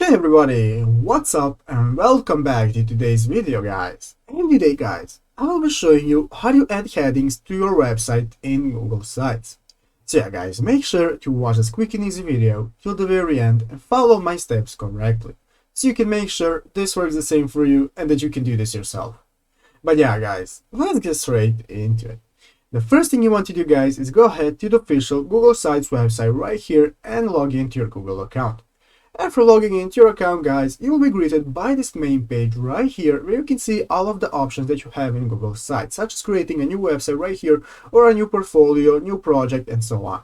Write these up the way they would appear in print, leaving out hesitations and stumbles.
Hey everybody, what's up and welcome back to today's video guys. And today guys, I will be showing you how to add headings to your website in Google Sites. So yeah guys, make sure to watch this quick and easy video till the very end and follow my steps correctly, so you can make sure this works the same for you and that you can do this yourself. But yeah guys, let's get straight into it. The first thing you want to do guys is go ahead to the official Google Sites website right here and log into your Google account. After logging into your account guys, you will be greeted by this main page right here where you can see all of the options that you have in Google Sites, such as creating a new website right here or a new portfolio, new project and so on.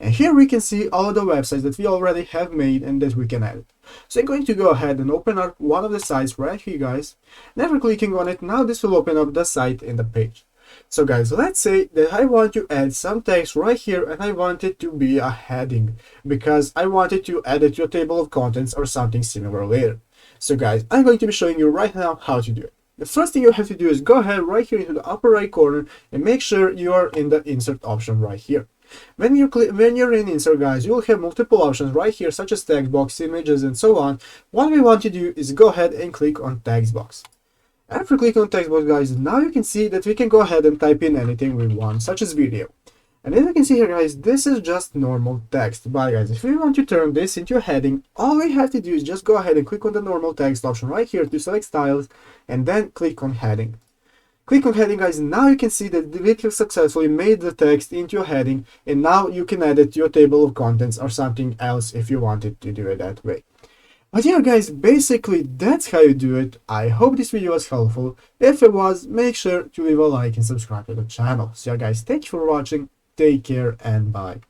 And here we can see all of the websites that we already have made and that we can edit. So I'm going to go ahead and open up one of the sites right here guys. And after clicking on it, now this will open up the site in the page. So guys, let's say that I want to add some text right here and I want it to be a heading because I wanted to add it to a table of contents or something similar later. So guys, I'm going to be showing you right now how to do it. The first thing you have to do is go ahead right here into the upper right corner and make sure you are in the insert option right here. When you're in insert guys, you will have multiple options right here such as text box, images and so on. What we want to do is go ahead and click on text box. After clicking on text box guys, now you can see that we can go ahead and type in anything we want, such as video. And as you can see here guys, this is just normal text. But guys, if we want to turn this into a heading, all we have to do is just go ahead and click on the normal text option right here to select styles and then click on heading. Click on heading guys, now you can see that we have successfully made the text into a heading, and now you can add it to your table of contents or something else if you wanted to do it that way. But yeah guys, basically that's how you do it. I hope this video was helpful. If it was, make sure to leave a like and subscribe to the channel. So yeah guys, thank you for watching, take care and bye.